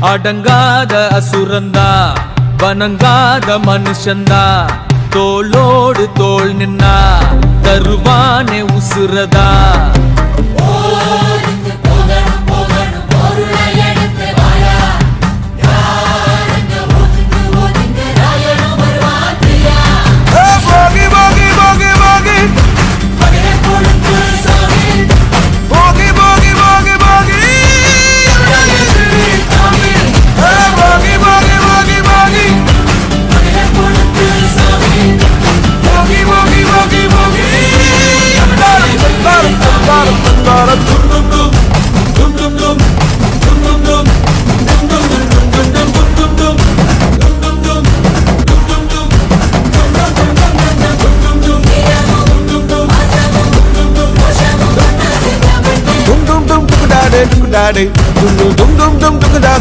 அடங்காத அசுரந்தா வணங்காத மனுஷந்தா தோளோடு தோள் நின்னா தருவானே உசுரதா Dum dum dum dum dum dum dum dum dum dum dum